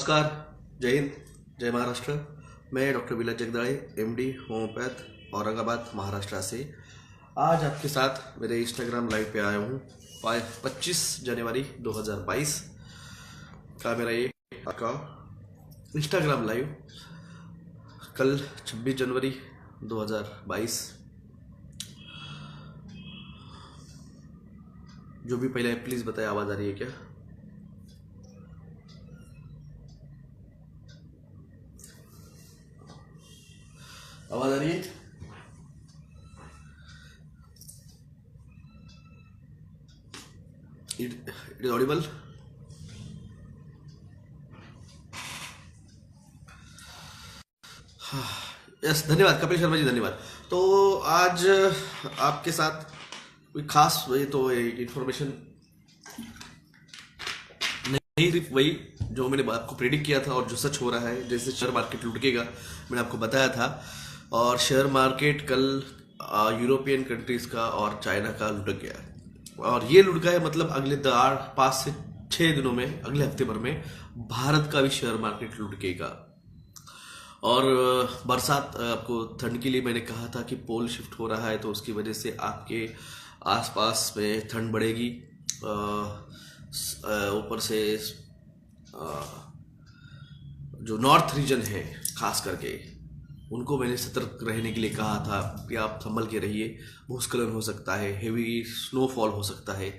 नमस्कार। जय हिंद, जय महाराष्ट्र। मैं डॉक्टर विलास जगदाळे, एमडी होम्योपैथ, औरंगाबाद महाराष्ट्र से आज आपके साथ मेरे इंस्टाग्राम लाइव पे आया हूँ। 25 जनवरी 2022 का मेरा ये आपका इंस्टाग्राम लाइव। कल 26 जनवरी 2022 जो भी पहले प्लीज़ बताए, आवाज़ आ रही है क्या? आवाज़ आ रही है? It is Audible? यस, धन्यवाद कपिल शर्मा जी, धन्यवाद। तो आज आपके साथ कोई खास इंफॉर्मेशन नहीं, सिर्फ वही जो मैंने आपको प्रेडिक्ट किया था और जो सच हो रहा है। जैसे शेयर मार्केट लुढ़केगा, मैंने आपको बताया था। और शेयर मार्केट कल यूरोपियन कंट्रीज का और चाइना का लुढ़क गया। और ये लुढ़का है मतलब अगले 5 से 6 दिनों में, अगले हफ्ते भर में भारत का भी शेयर मार्केट लुढ़केगा। और बरसात, आपको ठंड के लिए मैंने कहा था कि पोल शिफ्ट हो रहा है, तो उसकी वजह से आपके आसपास में ठंड बढ़ेगी। ऊपर से जो नॉर्थ रीजन है खास करके, उनको मैंने सतर्क रहने के लिए कहा था कि आप संभल के रहिए, भूस्खलन हो सकता है, हेवी स्नोफॉल हो सकता है।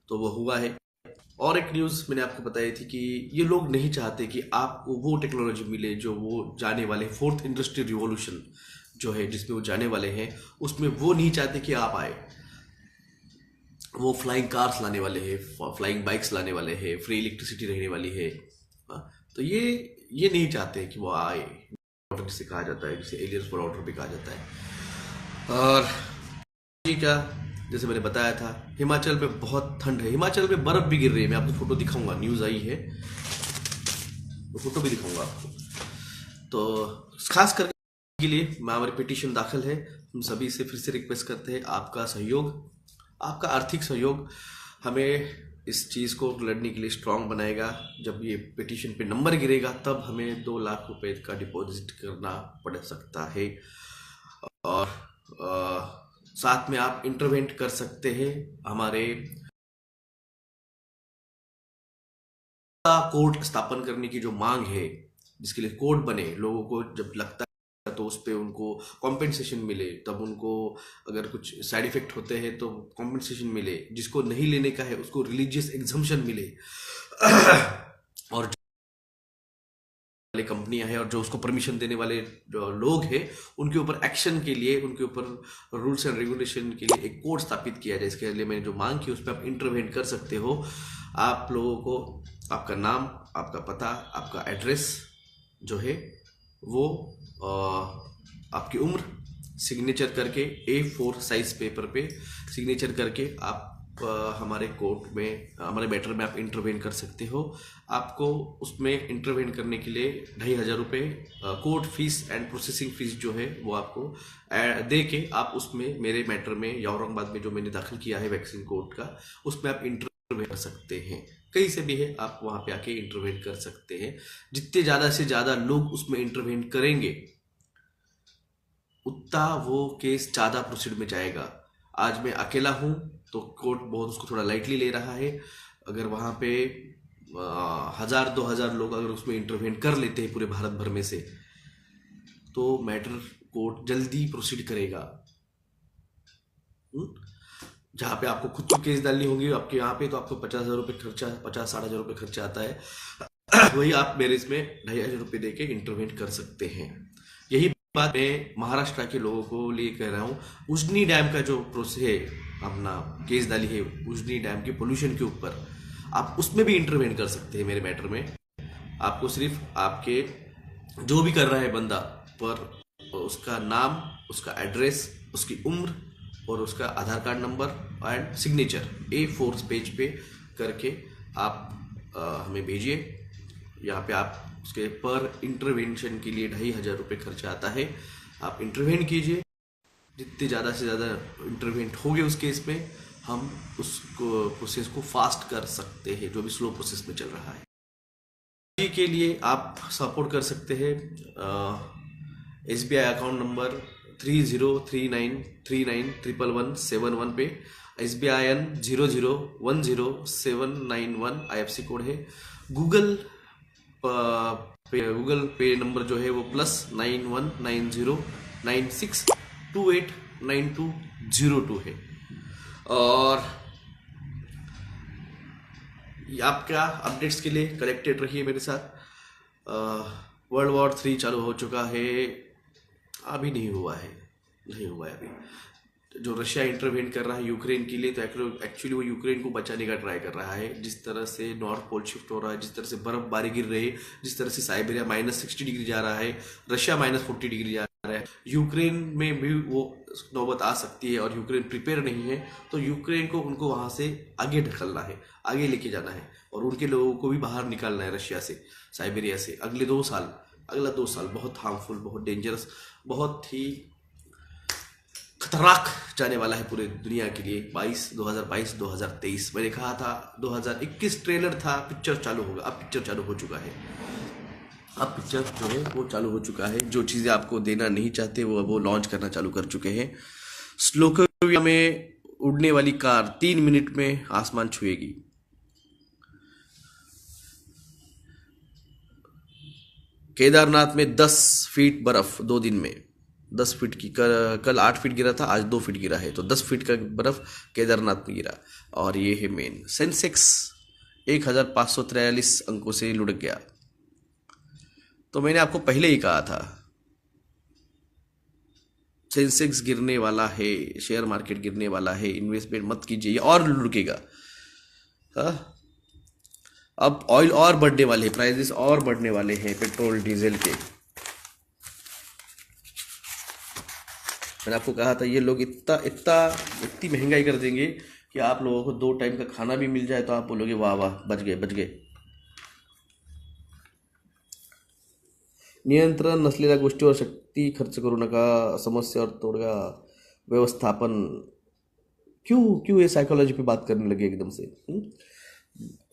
तो वो हुआ है। और एक न्यूज़ मैंने आपको बताई थी कि ये लोग नहीं चाहते कि आपको वो टेक्नोलॉजी मिले जो वो जाने वाले, फोर्थ इंडस्ट्रियल रिवॉल्यूशन जो है जिसमें वो जाने वाले हैं, उसमें वो नहीं चाहते कि आप आए। वो फ्लाइंग कार्स लाने वाले हैं, फ्लाइंग बाइक्स लाने वाले हैं, फ्री इलेक्ट्रिसिटी रहने वाली है। तो ये नहीं चाहते कि वो आए, ऑर्डर जिसे कहा जाता है, जिसे एलियंस फॉर ऑर्डर भी कहा जाता है। और ठीक है, जैसे मैंने बताया था, हिमाचल में बहुत ठंड है, हिमाचल में बर्फ भी गिर रही है। मैं आपको फोटो दिखाऊंगा, न्यूज़ आई है तो फोटो भी दिखाऊंगा आपको। तो खास करके के लिए हमारी पिटीशन दाखिल है। हम सभी से फिर से रिक्वेस्ट करते हैं, आपका सहयोग, आपका आर्थिक सहयोग हमें इस चीज़ को लड़ने के लिए स्ट्रांग बनाएगा। जब ये पिटीशन पे नंबर गिरेगा तब हमें 2 लाख रुपए का डिपॉजिट करना पड़ सकता है। और साथ में आप इंटरवेंट कर सकते हैं। हमारे कोर्ट स्थापन करने की जो मांग है, जिसके लिए कोर्ट बने, लोगों को जब लगता है तो उस पर उनको कॉम्पेंसेशन मिले, तब उनको अगर कुछ साइड इफेक्ट होते हैं तो कॉम्पेंसेशन मिले, जिसको नहीं लेने का है उसको रिलीजियस एग्जम्पशन मिले। और वाले कंपनियां हैं और जो उसको परमिशन देने वाले जो लोग हैं, उनके ऊपर एक्शन के लिए, उनके ऊपर रूल्स एंड रेगुलेशन के लिए एक कोड स्थापित किया जाए। इसके लिए मैंने जो मांग की उस पर आप इंटरवेंट कर सकते हो। आप लोगों को आपका नाम, आपका पता, आपका एड्रेस जो है वो, आपकी उम्र, सिग्नेचर करके A4 साइज पेपर पे सिग्नेचर करके आप हमारे कोर्ट में, हमारे मैटर में आप इंटरवेन कर सकते हो। आपको उसमें इंटरवेन करने के लिए 2,500 रुपये court fees and processing fees जो है वो आपको दे के आप उसमें मेरे मैटर में, या औरंगाबाद में जो मैंने दाखिल किया है वैक्सीन कोर्ट का, उसमें आप इंटरवेन कर सकते हैं। कहीं से भी है, आप वहाँ पे आके इंटरवेन कर सकते हैं। जितने ज़्यादा से ज़्यादा लोग उसमें इंटरवेन करेंगे उतना वो केस ज़्यादा प्रोसीड में जाएगा। आज मैं अकेला हूँ तो कोर्ट बहुत उसको थोड़ा लाइटली ले रहा है। अगर वहाँ पे 1,000-2,000 लोग अगर उसमें इंटरवेन कर लेते हैं पूरे भारत भर में से, तो मैटर कोर्ट जल्दी प्रोसीड करेगा। जहाँ पे आपको खुद को केस डालनी होगी आपके यहाँ पे, तो आपको 50,000 रुपये खर्चा, 50-60,000 रुपये खर्चा आता है। वही आप मेरे इसमें 2,500 रुपये दे के इंटरवेन कर सकते हैं। यही बात मैं महाराष्ट्र के लोगों को लिए कह रहा हूँ। उजनी डैम का जो प्रोसेस है, अपना केस डाली है उजनी डैम के पोल्यूशन के ऊपर, आप उसमें भी इंटरवेन कर सकते हैं मेरे मैटर में। आपको सिर्फ आपके जो भी कर रहा है बंदा, पर उसका नाम, उसका एड्रेस, उसकी उम्र और उसका Aadhaar card number and signature A4 page पे करके आप हमें भेजिए। यहाँ पे आप उसके पर इंटरवेंशन के लिए 2,500 रुपये खर्चा आता है। आप इंटरवेन कीजिए, जितने ज़्यादा से ज़्यादा इंटरवेंट हो गए उस केस में, हम उसको प्रोसेस को फास्ट कर सकते हैं जो भी स्लो प्रोसेस में चल रहा है। जी के लिए आप सपोर्ट कर सकते हैं SBI अकाउंट नंबर 303939111171 पे, SBIN 0010791 IFC कोड है। गूगल पे नंबर जो है वो +919096289202 है। और आप क्या अपडेट्स के लिए कनेक्टेड रहिए मेरे साथ। वर्ल्ड वॉर 3 चालू हो चुका है, अभी नहीं हुआ है अभी। जो रशिया इंटरवेन कर रहा है यूक्रेन के लिए, तो एक्चुअली वो यूक्रेन को बचाने का ट्राई कर रहा है। जिस तरह से नॉर्थ पोल शिफ्ट हो रहा है, जिस तरह से बर्फबारी गिर रही है, जिस तरह से साइबेरिया -60 डिग्री जा रहा है, रशिया -40 डिग्री जा रहा है, यूक्रेन में भी वो नौबत आ सकती है और यूक्रेन प्रिपेयर नहीं है। तो यूक्रेन को उनको वहाँ से आगे ढकलना है, आगे लेके जाना है और उनके लोगों को भी बाहर निकालना है रशिया से, साइबेरिया से। अगला 2 साल बहुत हार्मफुल, बहुत डेंजरस, बहुत ही खतरनाक जाने वाला है पूरे दुनिया के लिए। 2022-2023 मैंने कहा था 2021 ट्रेलर था, पिक्चर चालू होगा। अब पिक्चर चालू हो चुका है, अब पिक्चर जो है वो चालू हो चुका है। जो चीज़ें आपको देना नहीं चाहते वो लॉन्च करना चालू कर चुके हैं। स्लोवाकिया में उड़ने वाली कार 3 मिनट में आसमान छुएगी। केदारनाथ में 10 फीट बर्फ 2 दिन में, 10 फीट की कल 8 फीट गिरा था, आज 2 फीट गिरा है, तो 10 फीट का बर्फ केदारनाथ में गिरा। और ये है मेन, सेंसेक्स 1543 अंकों से लुढ़क गया। तो मैंने आपको पहले ही कहा था सेंसेक्स गिरने वाला है, शेयर मार्केट गिरने वाला है, इन्वेस्टमेंट मत कीजिए, और लुढ़केगा। हाँ, अब ऑयल और बढ़ने वाले, प्राइसेस और बढ़ने वाले हैं पेट्रोल डीजल के। मैंने आपको कहा था ये लोग इतनी महंगाई कर देंगे कि आप लोगों को 2 टाइम का खाना भी मिल जाए तो आप बोलोगे वाह वाह, बच गए। नियंत्रण नसलेल्या गोष्टीवर शक्ती खर्च करू नका, समस्यावर तोडगा व्यवस्थापन। क्यों ये साइकोलॉजी पे बात करने लगे एकदम से?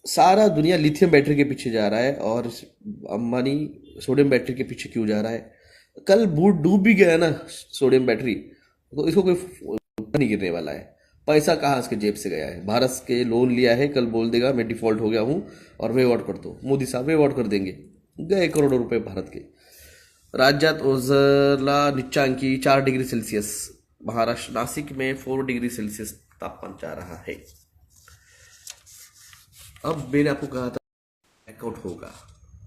सारा दुनिया लिथियम बैटरी के पीछे जा रहा है और अंबानी सोडियम बैटरी के पीछे क्यों जा रहा है? कल बूट डूब भी गया ना सोडियम बैटरी, तो इसको कोई नहीं गिरने वाला है। पैसा कहाँ इसके जेब से गया है? भारत के लोन लिया है, कल बोल देगा मैं डिफॉल्ट हो गया हूँ और वेव आउट कर दो, मोदी साहब वेव आउट कर देंगे, गए करोड़ों रुपए भारत के। राज्यात ओझरला नीचांकी 4 डिग्री सेल्सियस, महाराष्ट्र नासिक में 4 डिग्री सेल्सियस तापमान जा रहा है। अब मैंने आपको कहा था ब्लॅकआउट होगा,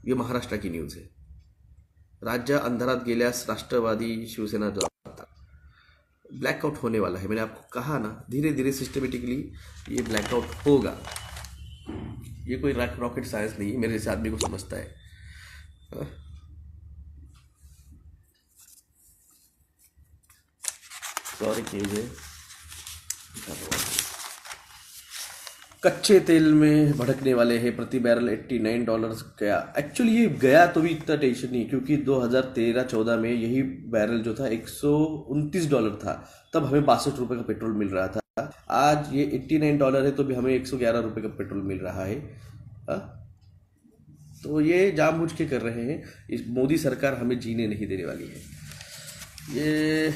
ये महाराष्ट्र की न्यूज है। राज्य अंधारात गेल्यास राष्ट्रवादी शिवसेना ब्लैकआउट होने वाला है। मैंने आपको कहा ना, धीरे धीरे सिस्टमेटिकली ये ब्लैकआउट होगा। ये कोई रॉकेट साइंस नहीं, मेरे जैसे आदमी को समझता है। और एक न्यूज है, कच्चे तेल में भड़कने वाले हैं, प्रति बैरल $89 गया। एक्चुअली ये गया तो भी इतना टेंशन नहीं, क्योंकि 2013-14 में यही बैरल जो था $129 था, तब हमें 62 रुपये का पेट्रोल मिल रहा था। आज ये $89 है तो भी हमें 111 रुपये का पेट्रोल मिल रहा है। तो ये जानबूझ के कर रहे हैं, इस मोदी सरकार हमें जीने नहीं देने वाली है। ये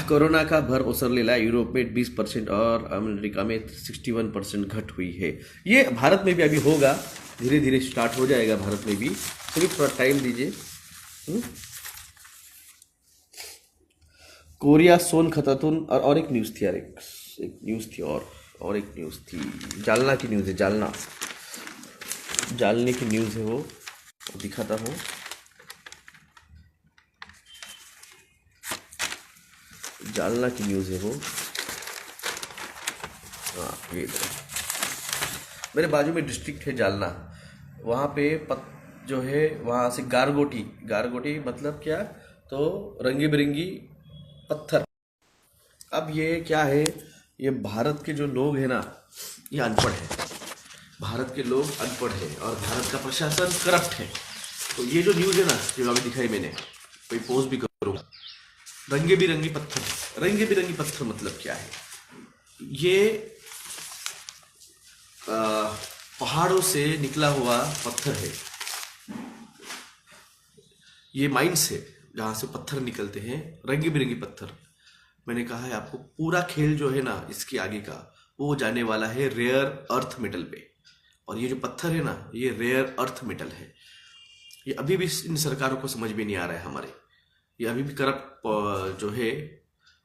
कोरोना का भर ओसरलेला, यूरोप में 20% और अमेरिका में 61% घट हुई है। ये भारत में भी अभी होगा, धीरे धीरे स्टार्ट हो जाएगा भारत में भी, तो थोड़ा टाइम दीजिए। कोरिया सोनखतातून और एक न्यूज़ थी यार, एक न्यूज़ थी और एक न्यूज़ थी, जालना की न्यूज़ है, जालने की न्यूज़ है, वो दिखाता हूँ। जालना की न्यूज़ है वो, हाँ ये मेरे बाजू में डिस्ट्रिक्ट है जालना, वहाँ पे जो है वहाँ से गारगोटी मतलब क्या, तो रंगी बिरंगी पत्थर। अब ये क्या है, ये भारत के जो लोग हैं ना, ये अनपढ़ है, भारत के लोग अनपढ़ है और भारत का प्रशासन करप्ट है। तो ये जो न्यूज़ है ना, जो अभी दिखाई मैंने, कोई पोस्ट भी करूँगा, रंगे बिरंगी पत्थर मतलब क्या है? ये पहाड़ों से निकला हुआ पत्थर है, ये माइंस है जहाँ से पत्थर निकलते हैं, रंगी बिरंगी पत्थर। मैंने कहा है आपको, पूरा खेल जो है ना इसके आगे का, वो जाने वाला है रेयर अर्थ मेटल पे। और ये जो पत्थर है ना, ये रेयर अर्थ मेटल है। ये अभी भी इन सरकारों को समझ में नहीं आ रहा है हमारे। ये अभी भी करप्ट जो है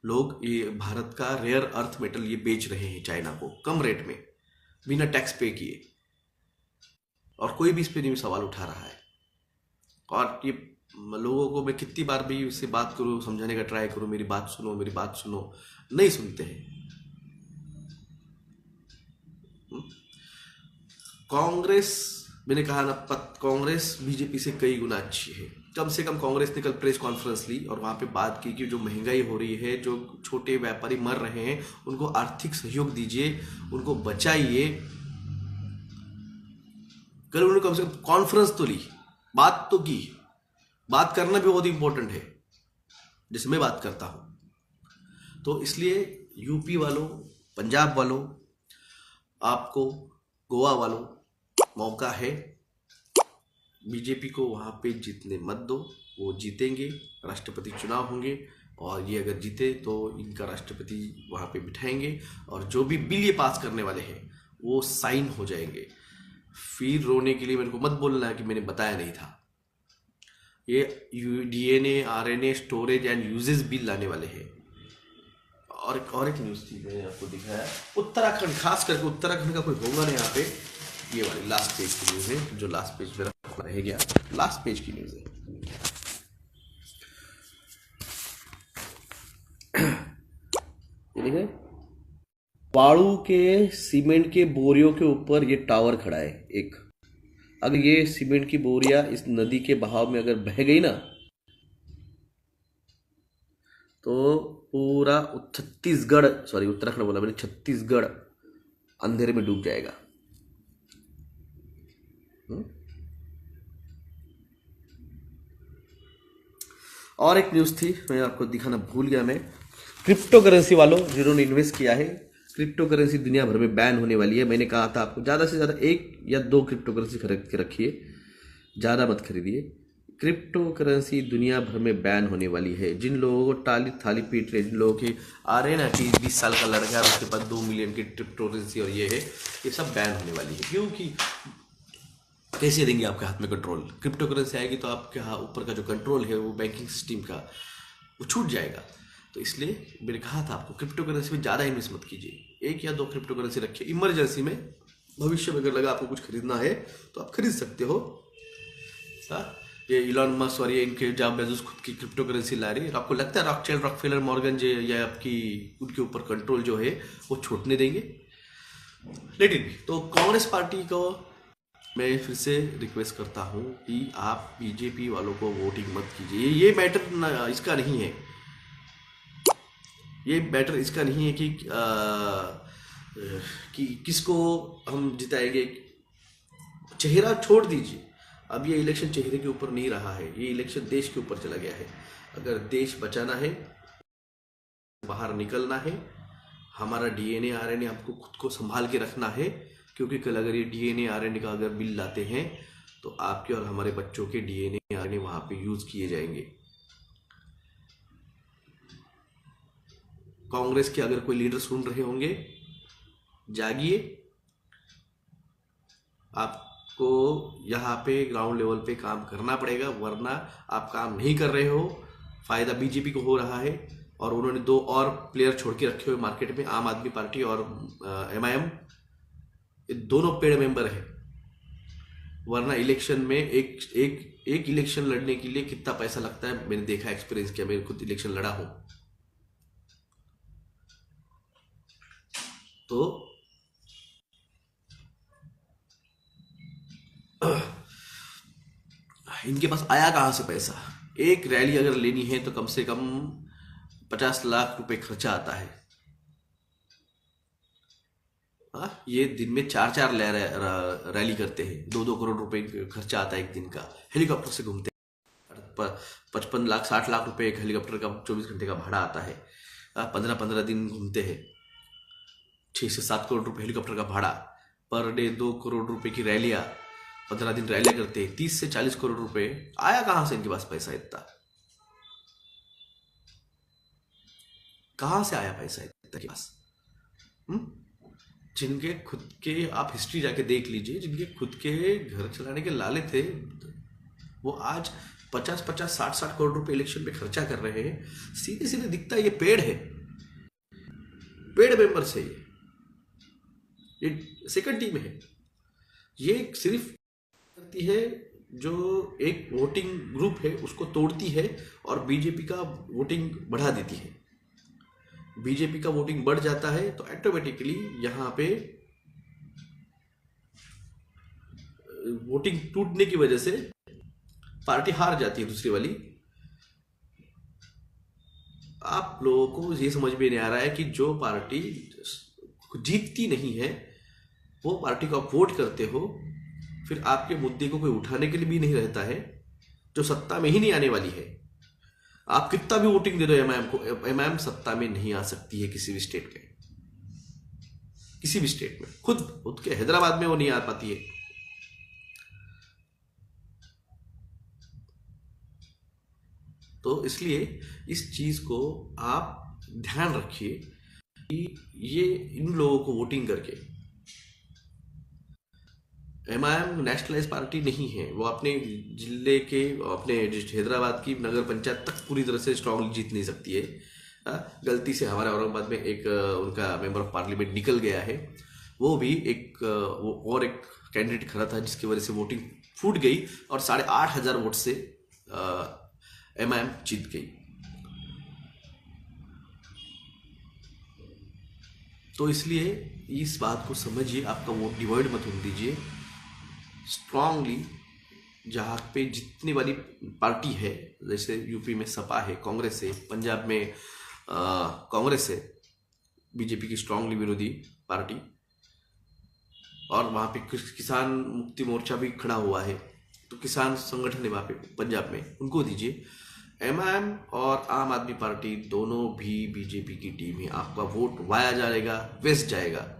लोग, ये भारत का रेयर अर्थ मेटल ये बेच रहे हैं चाइना को कम रेट में, बिना टैक्स पे किए। और कोई भी इस पे नहीं सवाल उठा रहा है। और ये लोगों को मैं कितनी बार भी इससे बात करूं, समझाने का ट्राई करूं, मेरी बात सुनो मेरी बात सुनो, नहीं सुनते हैं। कांग्रेस, मैंने कहा ना, कांग्रेस बीजेपी से कई गुना अच्छी है। कम से कम कांग्रेस ने कल प्रेस कॉन्फ्रेंस ली और वहां पे बात की कि जो महंगाई हो रही है, जो छोटे व्यापारी मर रहे हैं, उनको आर्थिक सहयोग दीजिए, उनको बचाइए। कल उन्होंने कम से कम कॉन्फ्रेंस तो ली, बात तो की। बात करना भी बहुत इंपॉर्टेंट है, जैसे मैं बात करता हूं। तो इसलिए यूपी वालों, पंजाब वालों, आपको गोवा वालों, मौका है। बीजेपी को वहां पे जीतने मत दो, वो जीतेंगे, राष्ट्रपति चुनाव होंगे और ये अगर जीते तो इनका राष्ट्रपति वहां पे बिठाएंगे और जो भी बिल ये पास करने वाले हैं वो साइन हो जाएंगे। फिर रोने के लिए मेरे को मत बोलना कि मैंने बताया नहीं था। ये DNA RNA storage and uses bill लाने वाले हैं। और एक न्यूज़ थी, मैंने आपको दिखाया, उत्तराखंड, खास करके उत्तराखंड का कोई होगा ना यहाँ पे। ये वाली लास्ट पेज की न्यूज़ है, जो लास्ट पेज मेरा रह गया, लास्ट पेज की न्यूज़ है। ये देखिए, पाड़ू के सीमेंट के बोरियों के ऊपर ये टावर खड़ा है एक। अगर ये सीमेंट की बोरियां इस नदी के बहाव में अगर बह गई ना, तो पूरा छत्तीसगढ़, सॉरी उत्तराखंड बोला मैंने, छत्तीसगढ़ अंधेरे में डूब जाएगा। और एक न्यूज़ थी, मैं आपको दिखाना भूल गया। मैं क्रिप्टो करेंसी वालों जिन्होंने इन्वेस्ट किया है, क्रिप्टो करेंसी दुनिया भर में बैन होने वाली है। मैंने कहा था आपको, ज़्यादा से ज़्यादा 1 या 2 क्रिप्टो करेंसी खरीद के रखिए, ज़्यादा मत खरीदिए। क्रिप्टो करेंसी दुनिया भर में बैन होने वाली है। जिन लोगों को टाली थाली पीट रहे, जिन लोगों के आ रहे हैं ना कि 20 साल का लड़का है उसके पास 2 मिलियन की क्रिप्टो करेंसी और ये है, ये सब बैन होने वाली है। क्योंकि कैसे देंगे आपके हाथ में कंट्रोल? क्रिप्टो करेंसी आएगी तो आपके ऊपर का जो कंट्रोल है वो बैंकिंग सिस्टम का, वो छूट जाएगा। तो इसलिए मैंने कहा था आपको, क्रिप्टो करेंसी में ज़्यादा इन्वेस्ट मत कीजिए। 1 या 2 क्रिप्टो करेंसी रखिए, इमरजेंसी में, भविष्य में अगर लगा आपको कुछ खरीदना है तो आप खरीद सकते हो। ये इलॉन मस्क और ये इनके जेफ बेजोस खुद की क्रिप्टो करेंसी ला रही है, आपको लगता है रॉकफेलर रॉकफेलर मॉर्गन जो या आपकी उनके ऊपर कंट्रोल जो है वो छूटने देंगे? लेकिन तो कांग्रेस पार्टी को मैं फिर से रिक्वेस्ट करता हूं कि आप बीजेपी वालों को वोटिंग मत कीजिए। ये मैटर इसका नहीं है, ये मैटर इसका नहीं है कि किसको हम जिताएंगे। चेहरा छोड़ दीजिए, अब ये इलेक्शन चेहरे के ऊपर नहीं रहा है, ये इलेक्शन देश के ऊपर चला गया है। अगर देश बचाना है, बाहर निकलना है, हमारा डीएनए आरएनए आपको खुद को संभाल के रखना है। क्योंकि कल अगर ये डीएनए आरएनए का अगर बिल लाते हैं तो आपके और हमारे बच्चों के डीएनए आरएनए वहां पे यूज किए जाएंगे। कांग्रेस के अगर कोई लीडर सुन रहे होंगे, जागिए। आपको यहाँ पे ग्राउंड लेवल पे काम करना पड़ेगा, वरना आप काम नहीं कर रहे हो। फायदा बीजेपी को हो रहा है और उन्होंने 2 और प्लेयर छोड़ के रखे हुए मार्केट में, आम आदमी पार्टी और एमआईएम, दोनों पेड मेंबर है। वरना इलेक्शन में एक इलेक्शन लड़ने के लिए कितना पैसा लगता है, मैंने देखा, एक्सपीरियंस किया, मैं खुद इलेक्शन लड़ा हूं। तो इनके पास आया कहां से पैसा? एक रैली अगर लेनी है तो कम से कम 50 लाख रुपए खर्चा आता है। ये दिन में 4 रैली करते हैं, 2-2 करोड़ रुपए खर्चा आता है एक दिन का। हेलीकॉप्टर से घूमते हैं, 55 लाख 60 लाख रुपए एक हेलीकॉप्टर का 24 घंटे का भाड़ा आता है। 15-15 दिन घूमते हैं। 6 से 7 करोड़ रुपए हेलीकॉप्टर का भाड़ा, पर डे 2 करोड़ रुपए की रैलियां, 15 दिन रैलियां करते, 30 से 40 करोड़ रुपए आया कहां से इनके पास पैसा इतना? कहां से आया पैसा इतना के पास? हम्म? जिनके खुद के, आप हिस्ट्री जाके देख लीजिए, जिनके खुद के घर चलाने के लाले थे, वो आज 50-50, 60-60 करोड़ रुपए इलेक्शन पे खर्चा कर रहे हैं। सीधे सीधे दिखता है ये पेड़ है, पेड मेंबर्स है, ये सेकंड टीम है। ये सिर्फ करती है जो एक वोटिंग ग्रुप है उसको तोड़ती है और बीजेपी का वोटिंग बढ़ा देती है। बीजेपी का वोटिंग बढ़ जाता है तो ऑटोमेटिकली यहाँ पे वोटिंग टूटने की वजह से पार्टी हार जाती है दूसरी वाली। आप लोगों को ये समझ में नहीं आ रहा है कि जो पार्टी जीतती नहीं है वो पार्टी को आप वोट करते हो, फिर आपके मुद्दे को कोई उठाने के लिए भी नहीं रहता है, जो सत्ता में ही नहीं आने वाली है। आप कितना भी वोटिंग दे दो एमआईएम को, एमआईएम सत्ता में नहीं आ सकती है किसी भी स्टेट में, किसी भी स्टेट में। खुद के हैदराबाद में वो नहीं आ पाती है। तो इसलिए इस चीज को आप ध्यान रखिए कि ये इन लोगों को वोटिंग करके, एमआईएम नेशनलाइज पार्टी नहीं है, वो अपने जिले के, अपने हैदराबाद की नगर पंचायत तक पूरी तरह से स्ट्रांगली जीत नहीं सकती है। गलती से हमारे औरंगाबाद में एक उनका मेंबर ऑफ पार्लियामेंट निकल गया है, वो भी एक और एक कैंडिडेट खड़ा था जिसकी वजह से वोटिंग फूट गई और 8,500 वोट से एमआईएम जीत गई। तो इसलिए इस बात को समझिए, आपका वोट डिवाइड मत होने दीजिए। स्ट्रांगली जहाँ पे जितनी वाली पार्टी है, जैसे यूपी में सपा है, कांग्रेस है, पंजाब में कांग्रेस है, बीजेपी की स्ट्रांगली विरोधी पार्टी, और वहाँ पे किसान मुक्ति मोर्चा भी खड़ा हुआ है, तो किसान संगठन है वहाँ पे पंजाब में, उनको दीजिए। एमआईएम और आम आदमी पार्टी दोनों भी बीजेपी की टीम है, आपका वोट वाया जाएगा, वेस्ट जाएगा।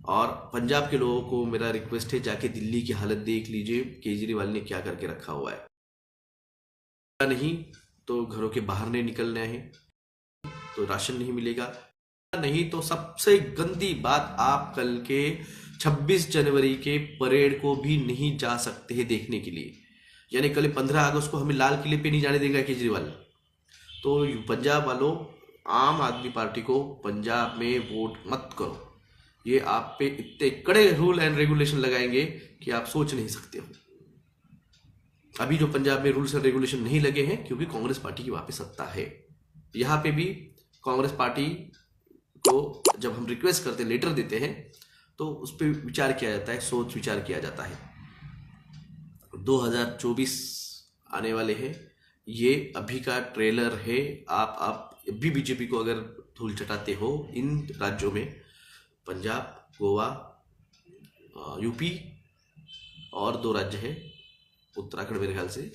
और पंजाब के लोगों को मेरा रिक्वेस्ट है, जाके दिल्ली की हालत देख लीजिए, केजरीवाल ने क्या करके रखा हुआ है। नहीं तो घरों के बाहर नहीं निकलना है तो राशन नहीं मिलेगा, नहीं तो सबसे गंदी बात, आप कल के 26 जनवरी के परेड को भी नहीं जा सकते हैं देखने के लिए। यानी कल 15 अगस्त को हमें लाल किले पे नहीं जाने देगा केजरीवाल। तो पंजाब वालों, आम आदमी पार्टी को पंजाब में वोट मत करो। ये आप पे इतने कड़े रूल एंड रेगुलेशन लगाएंगे कि आप सोच नहीं सकते हो। अभी जो पंजाब में रूल्स एंड रेगुलेशन नहीं लगे हैं क्योंकि कांग्रेस पार्टी की वहां पे सत्ता है। यहाँ पे भी कांग्रेस पार्टी को जब हम रिक्वेस्ट करते, लेटर देते हैं, तो उस पर विचार किया जाता है, सोच विचार किया जाता है। 2024 आने वाले हैं, ये अभी का ट्रेलर है। आप अभी बीजेपी को अगर धूल चटाते हो इन राज्यों में, पंजाब, गोवा, यूपी और 2 राज्य हैं, उत्तराखंड मेरे ख्याल से,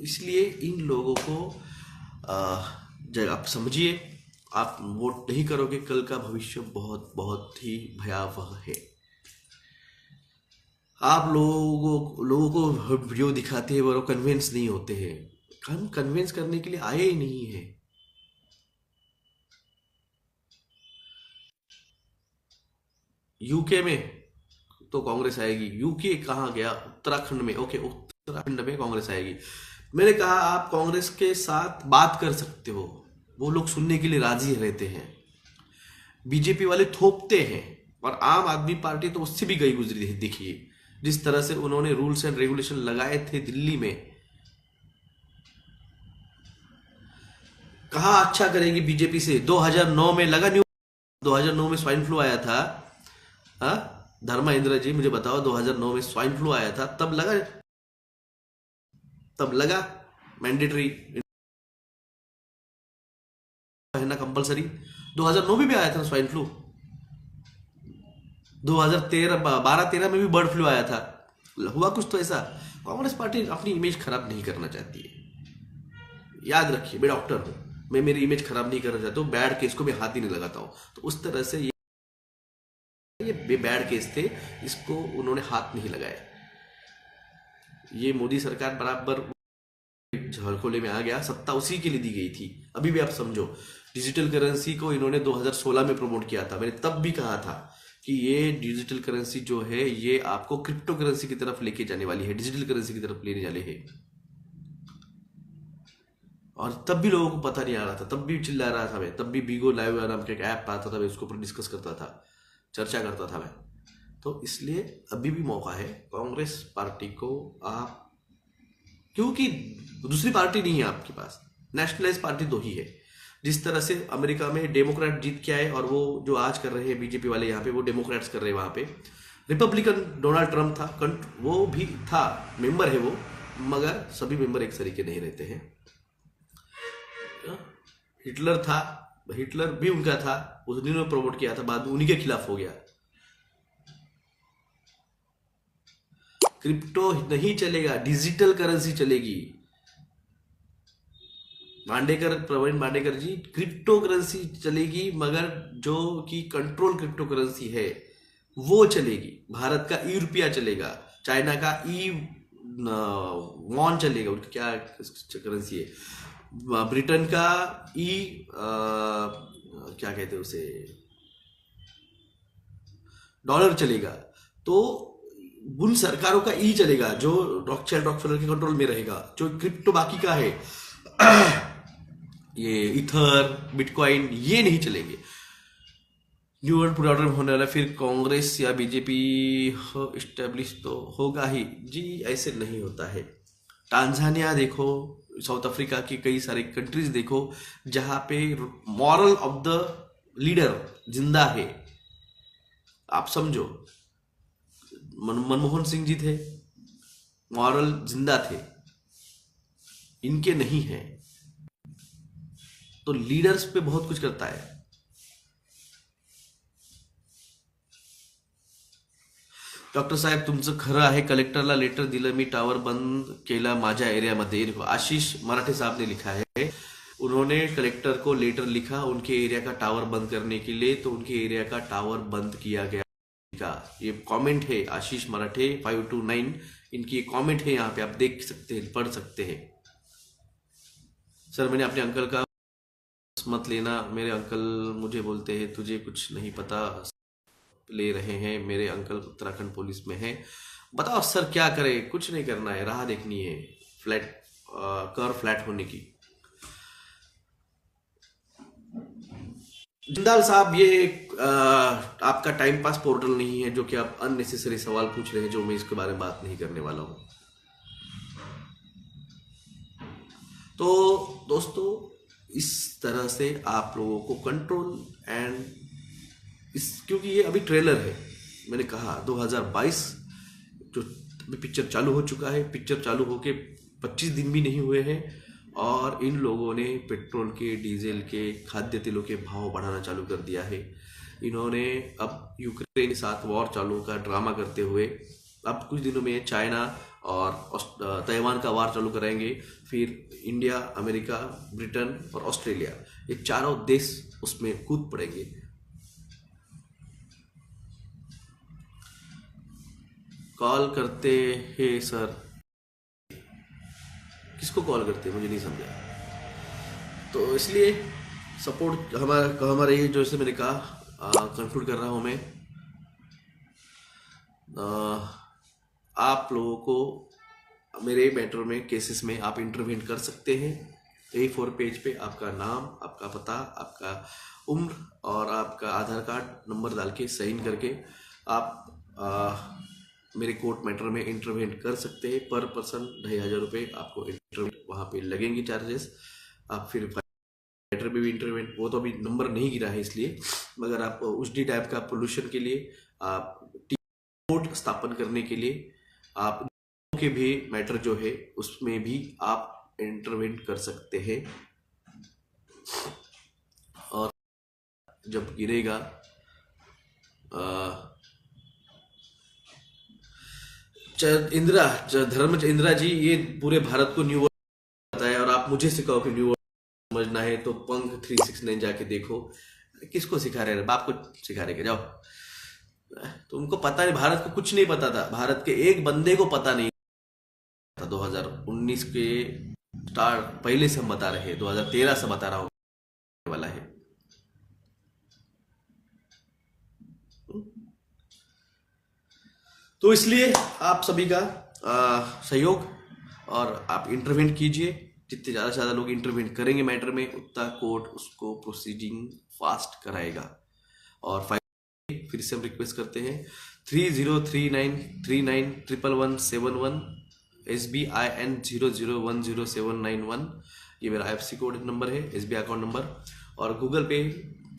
इसलिए इन लोगों को आप समझिए, आप वोट नहीं करोगे, कल का भविष्य बहुत बहुत ही भयावह है। आप लोगों को वीडियो दिखाते हैं, वो कन्विंस नहीं होते हैं। हम कन्विंस करने के लिए आए ही नहीं है। यूके में तो कांग्रेस आएगी, यूके कहाँ गया, उत्तराखंड में, ओके उत्तराखंड में कांग्रेस आएगी। मैंने कहा आप कांग्रेस के साथ बात कर सकते हो, वो लोग सुनने के लिए राजी रहते हैं। बीजेपी वाले थोपते हैं, और आम आदमी पार्टी तो उससे भी गई गुजरी है। देखिए जिस तरह से उन्होंने रूल्स एंड रेगुलेशन लगाए थे दिल्ली में, कहा अच्छा करेगी बीजेपी से। 2009 में लगा नहीं, 2009 में स्वाइन फ्लू आया था। धर्मेंद्र जी मुझे बताओ, 2009 में स्वाइन फ्लू आया था, तब लगा मैंडेटरी पहनना कंपलसरी। 2009 में भी आया था स्वाइन फ्लू, 2012-13 में भी बर्ड फ्लू आया था। हुआ कुछ तो ऐसा। कांग्रेस पार्टी अपनी इमेज खराब नहीं करना चाहती है, याद रखिए। मैं डॉक्टर हूं, मैं मेरी इमेज खराब नहीं करना चाहता हूँ, बैड केस को मैं हाथ ही नहीं लगाता हूँ। तो उस तरह से ये बैड केस थे, इसको उन्होंने हाथ नहीं लगाया। ये मोदी सरकार बराबर झड़कोले में आ गया, सत्ता उसी के लिए दी गई थी। अभी भी आप समझो, डिजिटल करेंसी को इन्होंने 2016 में प्रमोट किया था। मैंने तब भी कहा था कि ये डिजिटल करेंसी जो है ये आपको क्रिप्टो करेंसी की तरफ लेके जाने वाली है, डिजिटल करेंसी की तरफ लेने वाले हैं। और तब भी लोगों को पता नहीं आ रहा था, तब भी चिल्ला रहा था मैं, तब भी बीगो लाइव नाम का एक ऐप आता था, मैं उसके ऊपर डिस्कस करता था, चर्चा करता था मैं। तो इसलिए अभी भी मौका है कांग्रेस पार्टी को, आप, क्योंकि दूसरी पार्टी नहीं है आपके पास, नेशनलाइज पार्टी दो ही है। जिस तरह से अमेरिका में डेमोक्रेट जीत के आए और वो जो आज कर रहे हैं बीजेपी वाले यहाँ पे, वो डेमोक्रेट्स कर रहे हैं वहाँ पे। रिपब्लिकन डोनाल्ड ट्रंप था, वो भी था, मेंबर है वो, मगर सभी मेंबर एक तरीके नहीं रहते हैं। हिटलर था, हिटलर भी उनका था, उन्होंने प्रमोट किया था, बाद में उन्हीं के खिलाफ हो गया। क्रिप्टो नहीं चलेगा, डिजिटल करेंसी चलेगी। प्रवीण मांडेकर जी, क्रिप्टो करेंसी चलेगी, मगर जो कि कंट्रोल क्रिप्टो करेंसी है वो चलेगी। भारत का ई रुपया चलेगा, चाइना का ई वॉन चलेगा, उनकी क्या करेंसी है, ब्रिटेन का ई क्या कहते हैं उसे, डॉलर चलेगा। तो उन सरकारों का ई चलेगा जो रॉकफेलर के कंट्रोल में रहेगा। जो क्रिप्टो बाकी का है ये इथर, बिटकॉइन, ये नहीं चलेंगे। न्यू वर्ल्ड पूरा ऑर्डर में होने वाला, फिर कांग्रेस या बीजेपी इस्टेब्लिश तो होगा ही जी, ऐसे नहीं होता है। टांजानिया देखो, साउथ अफ्रीका की कई सारे कंट्रीज देखो जहां पे मॉरल ऑफ द लीडर जिंदा है। आप समझो, मनमोहन सिंह जी थे, मॉरल जिंदा थे, इनके नहीं है। तो लीडर्स पे बहुत कुछ करता है। डॉक्टर साहेब तुमचं खरं आहे, कलेक्टरला लेटर दिलं मी, टावर बंद केला माझ्या एरियामध्ये। देखो आशीष मराठे साहब ने लिखा है, उन्होंने कलेक्टर को लेटर लिखा उनके एरिया का टावर बंद करने के लिए, तो उनके एरिया का टावर बंद किया गया। ये कमेंट है आशीष मराठे 529, इनकी कमेंट है, यहाँ पे आप देख सकते हैं, पढ़ सकते हैं। सर मैंने अपने अंकल का मत लेना, मेरे अंकल मुझे बोलते हैं तुझे कुछ नहीं पता, ले रहे हैं। मेरे अंकल उत्तराखंड पुलिस में हैं। बताओ सर क्या करें, कुछ नहीं करना है, राह देखनी है फ्लैट कर फ्लैट होने की। जिंदाल साहब, ये आपका टाइम पास पोर्टल नहीं है जो कि आप अननेसेसरी सवाल पूछ रहे हैं, जो मैं इसके बारे में बात नहीं करने वाला हूं। तो दोस्तों इस तरह से आप लोगों को कंट्रोल एंड क्योंकि ये अभी ट्रेलर है, मैंने कहा 2022 जो पिक्चर चालू हो चुका है, पिक्चर चालू होके 25 दिन भी नहीं हुए हैं और इन लोगों ने पेट्रोल के, डीजल के, खाद्य तेलों के भाव बढ़ाना चालू कर दिया है। इन्होंने अब यूक्रेन के साथ वॉर चालू का ड्रामा करते हुए अब कुछ दिनों में चाइना और ताइवान का वार चालू कराएंगे, फिर इंडिया, अमेरिका, ब्रिटेन और ऑस्ट्रेलिया, ये चारों देश उसमें कूद पड़ेंगे। कॉल करते हैं सर, किसको कॉल करते हैं मुझे नहीं समझा। तो इसलिए सपोर्ट हमारा ये, जो जैसे मैंने कहा, कंक्लूड कर रहा हूं मैं। आप लोगों को मेरे मैटर में, केसेस में आप इंटरवेंट कर सकते हैं। A4 पेज पे आपका नाम, आपका पता, आपका उम्र और आपका आधार कार्ड नंबर डाल के साइन करके आप मेरे कोर्ट मैटर में इंटरवेंट कर सकते हैं। पर पर्सन 2,500 रुपये आपको इंटरवेंट वहाँ पे लगेंगे चार्जेस। आप फिर मैटर में भी इंटरवेंट, वो तो अभी नंबर नहीं गिरा है इसलिए, मगर आप उस डी टाइप का पोल्यूशन के लिए, आप कोर्ट स्थापन करने के लिए, आप के भी मैटर जो है उसमें भी आप इंटरवेंट कर सकते हैं। और जब गिरेगा धर्म इंदिरा जी, ये पूरे भारत को न्यू वर्ल्ड बताया और आप मुझे सिखाओ कि न्यू वर्ल्ड समझना है तो पंख 369 जाके देखो। किसको सिखा रहे, बाप को सिखा रहे, जाओ। तो उनको पता नहीं, भारत को कुछ नहीं पता था, भारत के एक बंदे को पता नहीं था। 2019 के स्टार्ट पहले से हम बता रहे हैं, 2013 से बता रहा हूं वाला है। तो इसलिए आप सभी का सहयोग, और आप इंटरवेंट कीजिए। जितने ज़्यादा से ज़्यादा लोग इंटरवेंट करेंगे मैटर में, उतना कोर्ट उसको प्रोसीडिंग फास्ट कराएगा। और फिर से हम रिक्वेस्ट करते हैं 303939111171 SBIN00100791, ये मेरा IFSC कोड नंबर है, SBI अकाउंट नंबर। और गूगल पे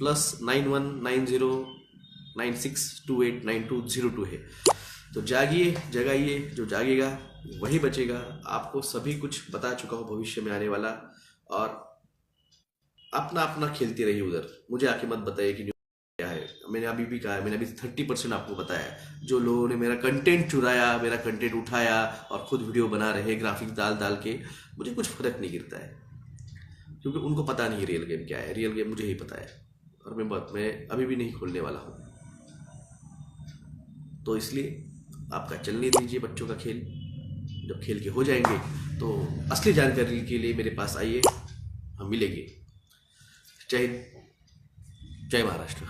+919096289202 है। तो जागिए, जगाइए, जो जागेगा वही बचेगा। आपको सभी कुछ बता चुका हूँ भविष्य में आने वाला, और अपना अपना खेलते रहिए उधर। मुझे आके मत बताइए कि क्या है। मैंने अभी भी कहा है, मैंने अभी 30% आपको बताया है। जो लोगों ने मेरा कंटेंट चुराया, मेरा कंटेंट उठाया और खुद वीडियो बना रहे ग्राफिक्स डाल डाल के, मुझे कुछ फर्क नहीं गिरता है, क्योंकि उनको पता नहीं रियल गेम क्या है। रियल गेम मुझे ही पता है, और मैं अभी भी नहीं खोलने वाला हूँ। तो इसलिए आपका चलने दीजिए बच्चों का खेल। जब खेल के हो जाएंगे तो असली जानकारी के लिए मेरे पास आइए, हम मिलेंगे। जय हिंद, जय महाराष्ट्र।